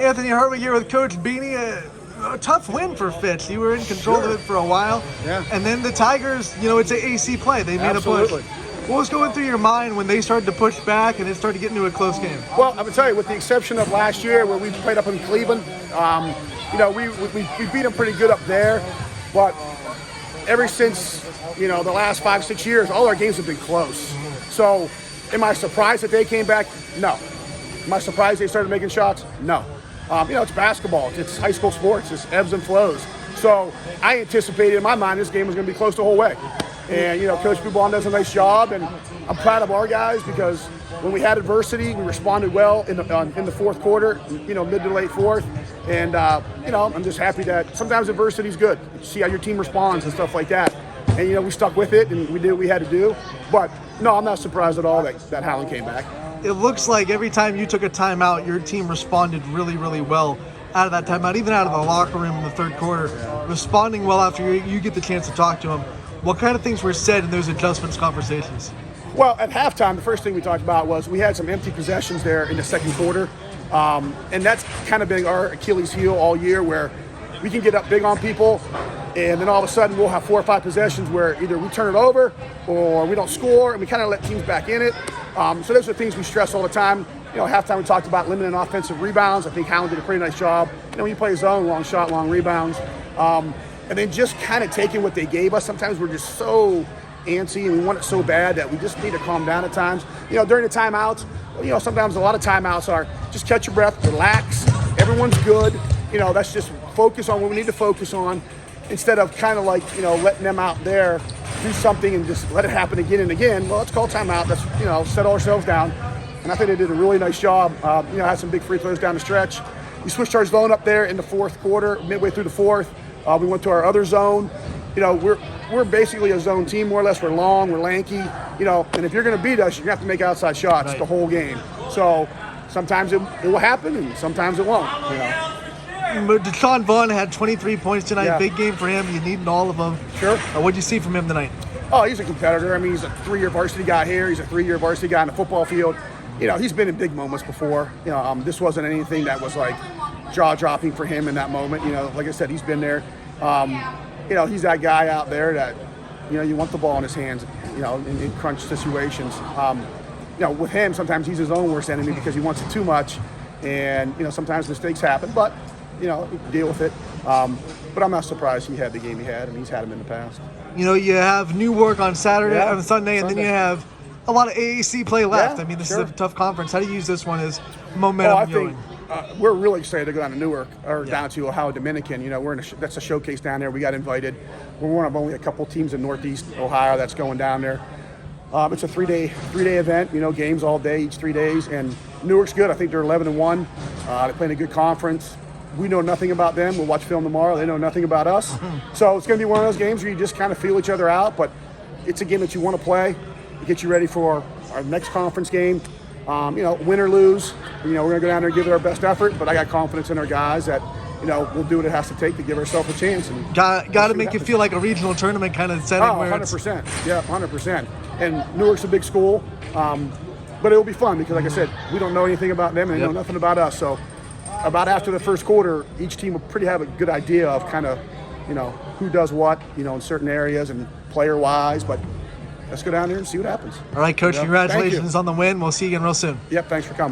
Anthony Hartwig here with Coach Beany. A tough win for Fitch. You were in control of it for a while. Yeah. And then the Tigers, it's an AC play. They made a push. What was going through your mind when they started to push back and it started getting into a close game? Well, I would tell you, with the exception of last year where we played up in Cleveland, we beat them pretty good up there. But ever since, the last 5-6 years, all our games have been close. So am I surprised that they came back? No. Am I surprised they started making shots? No. It's basketball. It's high school sports. It's ebbs and flows. So I anticipated in my mind this game was going to be close the whole way. And, Coach Boubon does a nice job, and I'm proud of our guys because when we had adversity, we responded well in the fourth quarter, mid to late fourth. And, I'm just happy that sometimes adversity is good. You see how your team responds and stuff like that. And, we stuck with it, and we did what we had to do. But, no, I'm not surprised at all that Howland came back. It looks like every time you took a timeout, your team responded really, really well out of that timeout, even out of the locker room in the third quarter, responding well after you get the chance to talk to them. What kind of things were said in those adjustments conversations? Well, at halftime, the first thing we talked about was we had some empty possessions there in the second quarter. And that's kind of been our Achilles heel all year, where we can get up big on people, and then all of a sudden we'll have 4 or 5 possessions where either we turn it over or we don't score, and we kind of let teams back in it. So those are things we stress all the time. Halftime we talked about limiting offensive rebounds. I think Howland did a pretty nice job. When you play zone, long shot, long rebounds. And then just kind of taking what they gave us. Sometimes we're just so antsy and we want it so bad that we just need to calm down at times. During the timeouts, sometimes a lot of timeouts are just catch your breath, relax, everyone's good. That's just focus on what we need to focus on instead of kind of like, letting them out there do something and just let it happen again and again. Well, let's call timeout. Let's, settle ourselves down. And I think they did a really nice job. Had some big free throws down the stretch. We switched our zone up there in the fourth quarter, midway through the fourth. We went to our other zone. We're basically a zone team, more or less. We're long, we're lanky, and if you're going to beat us, you're going to have to make outside shots the whole game. So sometimes it will happen and sometimes it won't. But Deshaun Vaughn had 23 points tonight. Yeah. Big game for him. You needed all of them. Sure. What'd you see from him tonight? Oh, he's a competitor. He's a 3-year varsity guy here. He's a 3-year varsity guy on the football field. He's been in big moments before. This wasn't anything that was like jaw-dropping for him in that moment. Like I said, he's been there. He's that guy out there that, you want the ball in his hands, in crunch situations. With him, sometimes he's his own worst enemy because he wants it too much. And, sometimes mistakes happen, but, deal with it. But I'm not surprised he had the game he had, and he's had them in the past. You have Newark on Saturday, on Sunday, and then you have a lot of AAC play left. Yeah, this is a tough conference. How do you use this one as momentum I going? think we're really excited to go down to Newark or down to Ohio Dominican. We're that's a showcase down there. We got invited. We're one of only a couple teams in Northeast Ohio that's going down there. It's a three-day event. Games all day, each 3 days, and Newark's good. I think they're 11-1. They're playing a good conference. We know nothing about them. We'll watch film tomorrow. They know nothing about us. So it's going to be one of those games where you just kind of feel each other out. But it's a game that you want to play. It gets you ready for our next conference game. Win or lose, we're going to go down there and give it our best effort. But I got confidence in our guys that, we'll do what it has to take to give ourselves a chance. And got to make it feel like a regional tournament kind of setting. Oh, 100%. Yeah, 100%. And Newark's a big school. But it'll be fun because, like I said, we don't know anything about them and they know nothing about us. So about after the first quarter, each team will have a good idea of kind of, who does what, in certain areas and player-wise. But let's go down there and see what happens. All right, Coach, congratulations on the win. We'll see you again real soon. Yep, thanks for coming.